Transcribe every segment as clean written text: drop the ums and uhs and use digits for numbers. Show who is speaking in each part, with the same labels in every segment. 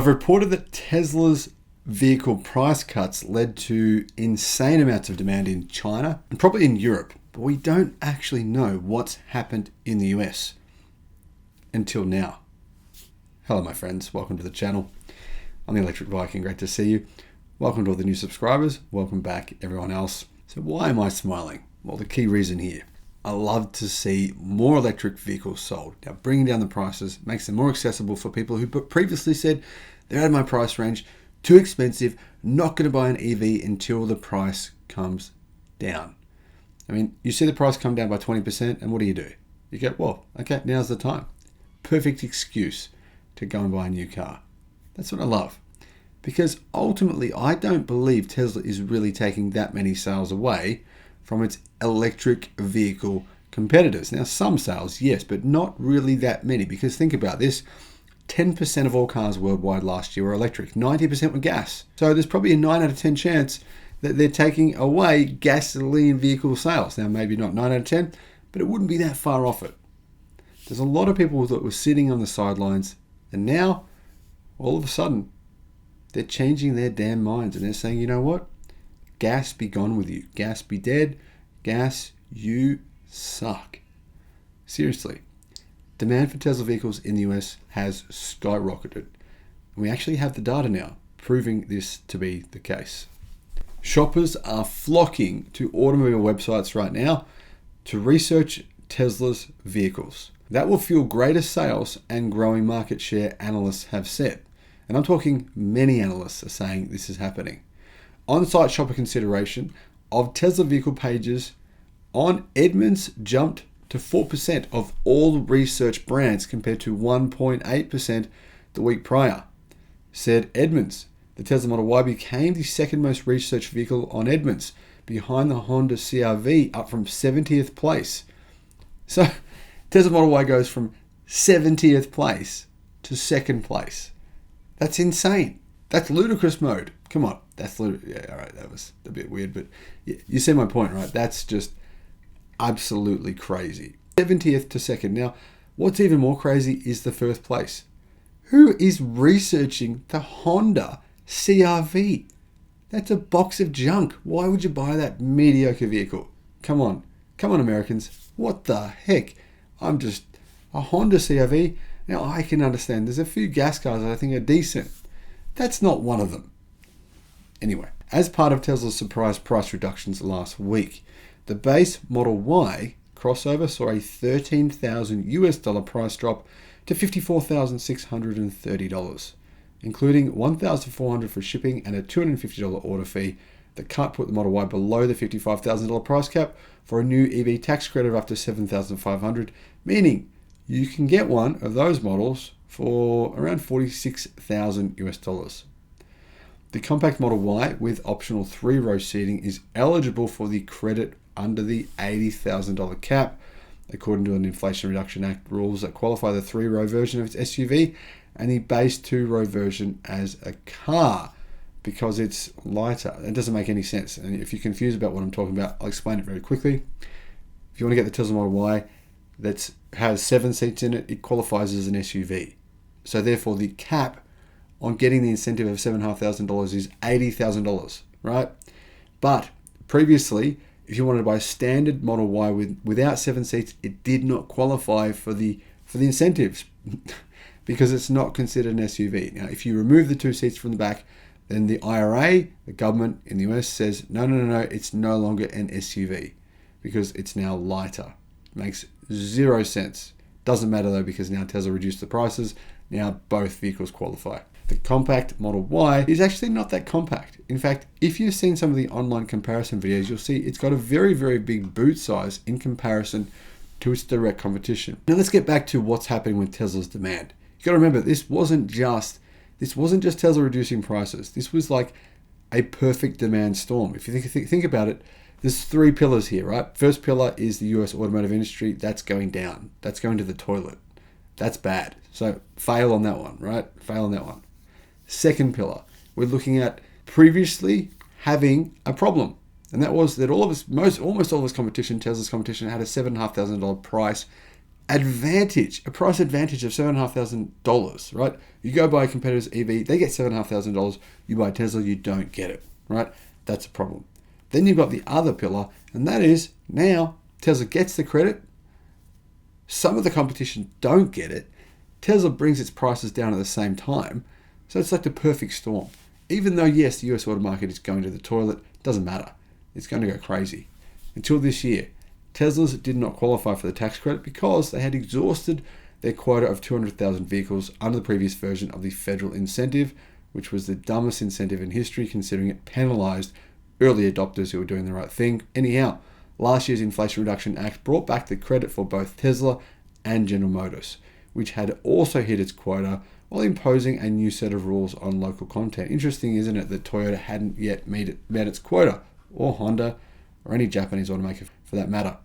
Speaker 1: I've reported that Tesla's vehicle price cuts led to insane amounts of demand in China and probably in Europe, but we don't actually know what's happened in the US until now. Hello, my friends. Welcome to the channel. I'm the Electric Viking. Great to see you. Welcome to all the new subscribers. Welcome back, everyone else. So why am I smiling? Well, the key reason here. I love to see more electric vehicles sold. Now, bringing down the prices makes them more accessible for people who previously said they're out of my price range, too expensive, not going to buy an EV until the price comes down. I mean, you see the price come down by 20%, and what do? You go, well, okay, now's the time. Perfect excuse to go and buy a new car. That's what I love. Because ultimately, I don't believe Tesla is really taking that many sales away from its electric vehicle competitors. Now, some sales, yes, but not really that many. Because think about this, 10% of all cars worldwide last year were electric, 90% were gas. So there's probably a 9 out of 10 chance that they're taking away gasoline vehicle sales. Now, maybe not 9 out of 10, but it wouldn't be that far off it. There's a lot of people that were sitting on the sidelines, and now, all of a sudden, they're changing their damn minds, and they're saying, you know what? Gas be gone with you. Gas be dead. Gas, you suck. Seriously. Demand for Tesla vehicles in the US has skyrocketed. And we actually have the data now proving this to be the case. Shoppers are flocking to automobile websites right now to research Tesla's vehicles. That will fuel greater sales and growing market share, analysts have said. And I'm talking many analysts are saying this is happening. On-site shopper consideration of Tesla vehicle pages on Edmunds jumped to 4% of all research brands compared to 1.8% the week prior. Said Edmunds, the Tesla Model Y became the second most researched vehicle on Edmunds, behind the Honda CR-V, up from 70th place. So Tesla Model Y goes from 70th place to second place. That's insane. That's ludicrous mode. Come on. That's ludicrous. Yeah, all right. That was a bit weird, but you see my point, right? That's just absolutely crazy. 70th to second. Now, what's even more crazy is the first place. Who is researching the Honda CR-V? That's a box of junk. Why would you buy that mediocre vehicle? Come on. Come on, Americans. What the heck? A Honda CR-V. Now, I can understand. There's a few gas cars that I think are decent. That's not one of them. Anyway, as part of Tesla's surprise price reductions last week, the base Model Y crossover saw a $13,000 price drop to $54,630, including $1,400 for shipping and a $250 order fee. The cut put the Model Y below the $55,000 price cap for a new EV tax credit of up to $7,500, meaning you can get one of those models for around $46,000. The compact Model Y with optional 3-row seating is eligible for the credit under the $80,000 cap, according to an Inflation Reduction Act rules that qualify the 3-row version of its SUV and the base 2-row version as a car because it's lighter. It doesn't make any sense. And if you're confused about what I'm talking about, I'll explain it very quickly. If you want to get the Tesla Model Y that has 7 seats in it, it qualifies as an SUV. So therefore, the cap on getting the incentive of $7,500 is $80,000, right? But previously, if you wanted to buy a standard Model Y without 7 seats, it did not qualify for the incentives because it's not considered an SUV. Now, if you remove the 2 seats from the back, then the IRA, the government in the US, says, no, it's no longer an SUV because it's now lighter. Makes zero sense. Doesn't matter though because now Tesla reduced the prices. Now both vehicles qualify. The compact Model Y is actually not that compact. In fact, if you've seen some of the online comparison videos, you'll see it's got a very, very big boot size in comparison to its direct competition. Now let's get back to what's happening with Tesla's demand. You got to remember, this wasn't just Tesla reducing prices. This was like a perfect demand storm. If you think about it, there's 3 pillars here, right? First pillar is the US automotive industry. That's going down. That's going to the toilet. That's bad. So fail on that one, right? Fail on that one. Second pillar, we're looking at previously having a problem. And that was that almost all of its competition, Tesla's competition, had a $7,500 price advantage, a price advantage of $7,500, right? You go buy a competitor's EV, they get $7,500. You buy Tesla, you don't get it, right? That's a problem. Then you've got the other pillar, and that is now Tesla gets the credit. Some of the competition don't get it. Tesla brings its prices down at the same time. So it's like the perfect storm. Even though, yes, the US auto market is going to the toilet, doesn't matter. It's going to go crazy. Until this year, Teslas did not qualify for the tax credit because they had exhausted their quota of 200,000 vehicles under the previous version of the federal incentive, which was the dumbest incentive in history considering it penalized early adopters who were doing the right thing. Anyhow, last year's Inflation Reduction Act brought back the credit for both Tesla and General Motors, which had also hit its quota while imposing a new set of rules on local content. Interesting, isn't it, that Toyota hadn't yet met its quota, or Honda, or any Japanese automaker for that matter.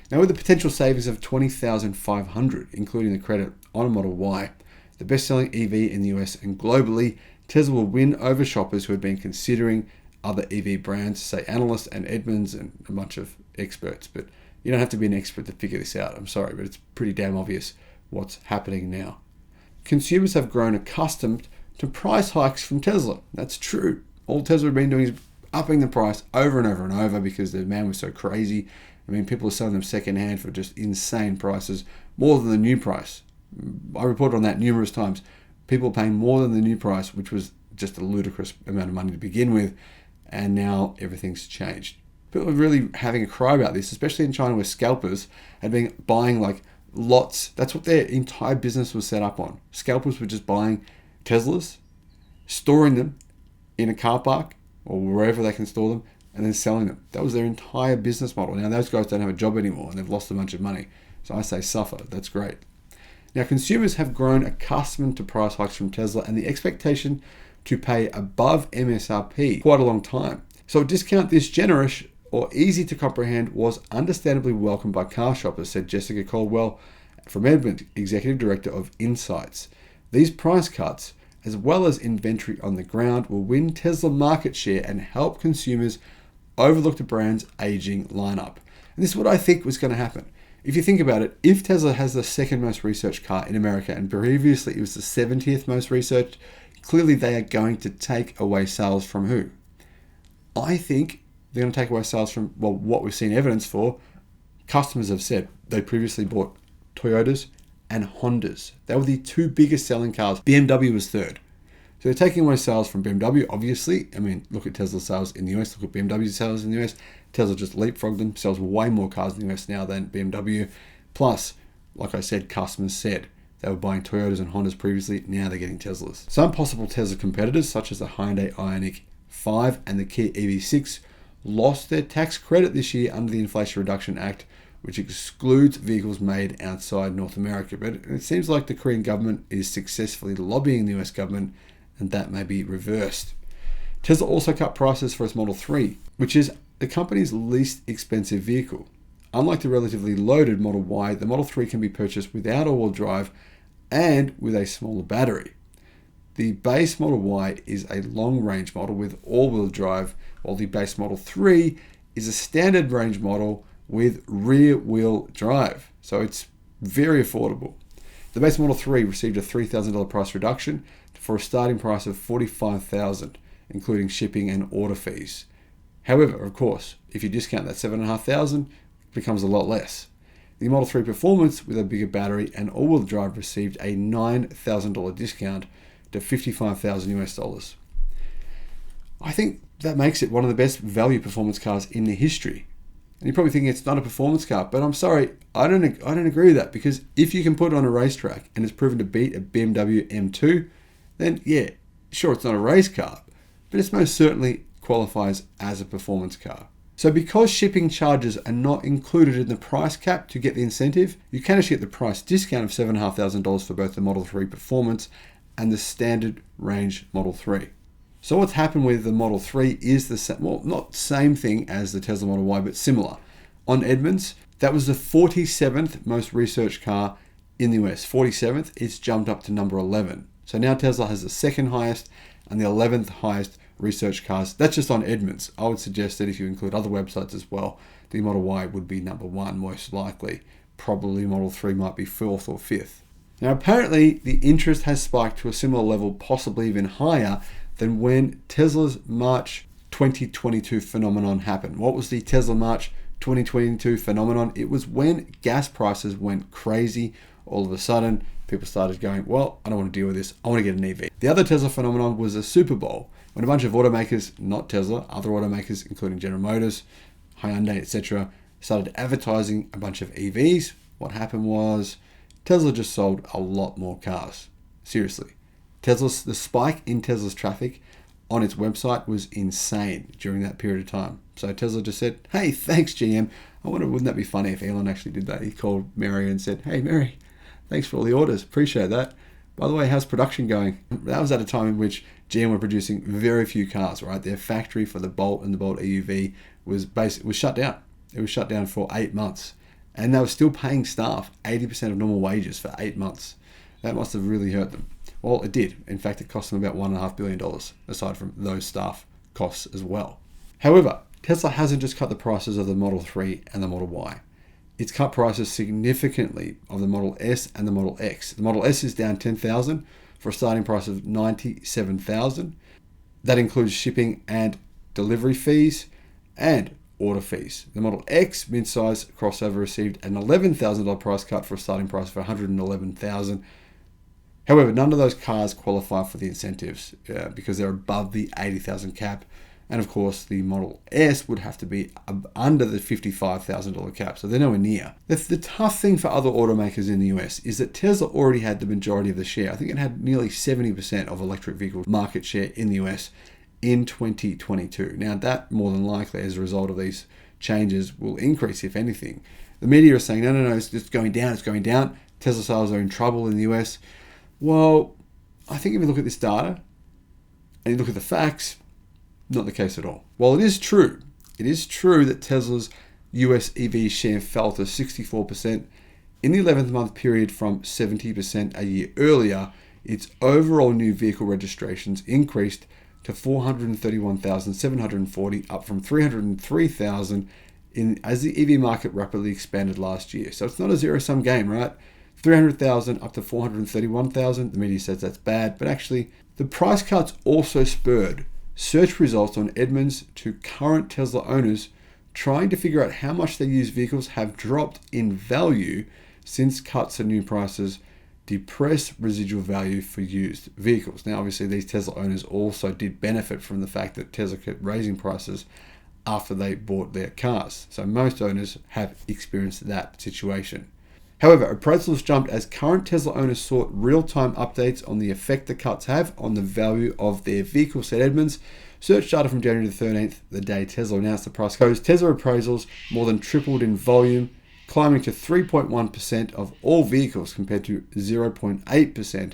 Speaker 1: Now, with the potential savings of $20,500, including the credit on a Model Y, the best-selling EV in the US and globally, Tesla will win over shoppers who had been considering other EV brands, say analysts and Edmunds and a bunch of experts. But you don't have to be an expert to figure this out. I'm sorry, but it's pretty damn obvious what's happening now. Consumers have grown accustomed to price hikes from Tesla. That's true. All Tesla have been doing is upping the price over and over and over because the demand was so crazy. I mean, people are selling them secondhand for just insane prices, more than the new price. I reported on that numerous times. People paying more than the new price, which was just a ludicrous amount of money to begin with, and now everything's changed. People are really having a cry about this, especially in China where scalpers had been buying like lots. That's what their entire business was set up on. Scalpers were just buying Teslas, storing them in a car park or wherever they can store them, and then selling them. That was their entire business model. Now those guys don't have a job anymore and they've lost a bunch of money. So I say suffer. That's great. Now consumers have grown accustomed to price hikes from Tesla and the expectation to pay above MSRP quite a long time. So a discount this generous or easy to comprehend was understandably welcomed by car shoppers, said Jessica Caldwell from Edmunds, Executive Director of Insights. These price cuts, as well as inventory on the ground, will win Tesla market share and help consumers overlook the brand's aging lineup. And this is what I think was going to happen. If you think about it, if Tesla has the second most researched car in America and previously it was the 70th most researched, clearly they are going to take away sales from who? I think they're going to take away sales from, well, what we've seen evidence for. Customers have said they previously bought Toyotas and Hondas. They were the two biggest selling cars. BMW was third. So they're taking away sales from BMW, obviously. I mean, look at Tesla's sales in the US, look at BMW's sales in the US. Tesla just leapfrogged them, sells way more cars in the US now than BMW. Plus, like I said, customers said they were buying Toyotas and Hondas previously, now they're getting Teslas. Some possible Tesla competitors, such as the Hyundai Ioniq 5 and the Kia EV6, lost their tax credit this year under the Inflation Reduction Act, which excludes vehicles made outside North America. But it seems like the Korean government is successfully lobbying the US government, and that may be reversed. Tesla also cut prices for its Model 3, which is the company's least expensive vehicle. Unlike the relatively loaded Model Y, the Model 3 can be purchased without all-wheel drive and with a smaller battery. The base Model Y is a long-range model with all-wheel drive, while the base Model 3 is a standard range model with rear-wheel drive. So it's very affordable. The base Model 3 received a $3,000 price reduction for a starting price of $45,000, including shipping and order fees. However, of course, if you discount that $7,500, it becomes a lot less. The Model 3 Performance with a bigger battery and all-wheel drive received a $9,000 discount to $55,000 US. I think that makes it one of the best value performance cars in the history. And you're probably thinking it's not a performance car, but I'm sorry, I don't agree with that, because if you can put it on a racetrack and it's proven to beat a BMW M2, then yeah, sure, it's not a race car, but it most certainly qualifies as a performance car. So because shipping charges are not included in the price cap to get the incentive, you can actually get the price discount of $7,500 for both the Model 3 Performance and the standard range Model 3. So what's happened with the Model 3 is the same, well, not same thing as the Tesla Model Y, but similar. On Edmunds, that was the 47th most researched car in the US. 47th, it's jumped up to number 11. So now Tesla has the second highest and the 11th highest research cars. That's just on Edmunds. I would suggest that if you include other websites as well, the Model Y would be number one most likely. probably Model 3 might be 4th or 5th. Now, apparently, the interest has spiked to a similar level, possibly even higher, than when Tesla's March 2022 phenomenon happened. What was the Tesla March 2022 phenomenon? It was when gas prices went crazy. All of a sudden, people started going, well, I don't want to deal with this. I want to get an EV. The other Tesla phenomenon was the Super Bowl, when a bunch of automakers, not Tesla, other automakers, including General Motors, Hyundai, etc., started advertising a bunch of EVs. What happened was Tesla just sold a lot more cars. Seriously. The spike in Tesla's traffic on its website was insane during that period of time. So Tesla just said, hey, thanks, GM. I wonder, wouldn't that be funny if Elon actually did that? He called Mary and said, hey, Mary, thanks for all the orders. Appreciate that. By the way, how's production going? That was at a time in which GM were producing very few cars, right? Their factory for the Bolt and the Bolt EUV was shut down. It was shut down for 8 months. And they were still paying staff 80% of normal wages for 8 months. That must have really hurt them. Well, it did. In fact, it cost them about $1.5 billion, aside from those staff costs as well. However, Tesla hasn't just cut the prices of the Model 3 and the Model Y. It's cut prices significantly of the Model S and the Model X. The Model S is down $10,000 for a starting price of $97,000. That includes shipping and delivery fees and order fees. The Model X midsize crossover received an $11,000 price cut for a starting price of $111,000. However, none of those cars qualify for the incentives because they're above the $80,000 cap. And of course, the Model S would have to be under the $55,000 cap, so they're nowhere near. The tough thing for other automakers in the US is that Tesla already had the majority of the share. I think it had nearly 70% of electric vehicle market share in the US in 2022. Now, that more than likely, as a result of these changes, will increase, if anything. The media is saying, no, it's just going down, it's going down. Tesla sales are in trouble in the US. Well, I think if you look at this data and you look at the facts, not the case at all. While it is true that Tesla's US EV share fell to 64% in the 11th month period from 70% a year earlier, its overall new vehicle registrations increased to 431,740, up from 303,000 as the EV market rapidly expanded last year. So it's not a zero-sum game, right? 300,000 up to 431,000. The media says that's bad, but actually the price cuts also spurred search results on Edmunds to current Tesla owners trying to figure out how much their used vehicles have dropped in value since cuts and new prices depress residual value for used vehicles. Now, obviously, these Tesla owners also did benefit from the fact that Tesla kept raising prices after they bought their cars. So most owners have experienced that situation. However, appraisals jumped as current Tesla owners sought real-time updates on the effect the cuts have on the value of their vehicles, said Edmunds. Search data from January the 13th, the day Tesla announced the price, shows Tesla appraisals more than tripled in volume, climbing to 3.1% of all vehicles compared to 0.8%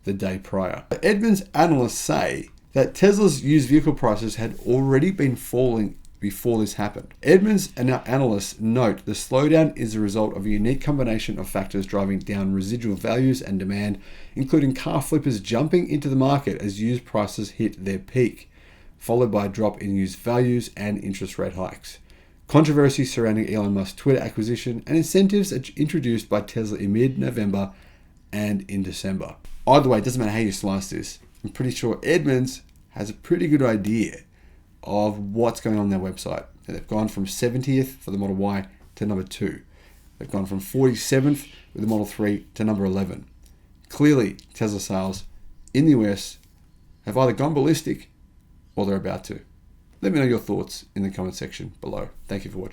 Speaker 1: the day prior. Edmunds analysts say that Tesla's used vehicle prices had already been falling before this happened. Edmunds and our analysts note the slowdown is a result of a unique combination of factors driving down residual values and demand, including car flippers jumping into the market as used prices hit their peak, followed by a drop in used values and interest rate hikes. Controversy surrounding Elon Musk's Twitter acquisition and incentives introduced by Tesla in mid-November and in December. Either way, it doesn't matter how you slice this. I'm pretty sure Edmunds has a pretty good idea of what's going on their website. They've gone from 70th for the Model Y to number 2. They've gone from 47th with the Model 3 to number 11. Clearly, Tesla sales in the US have either gone ballistic or they're about to. Let me know your thoughts in the comment section below. Thank you for watching.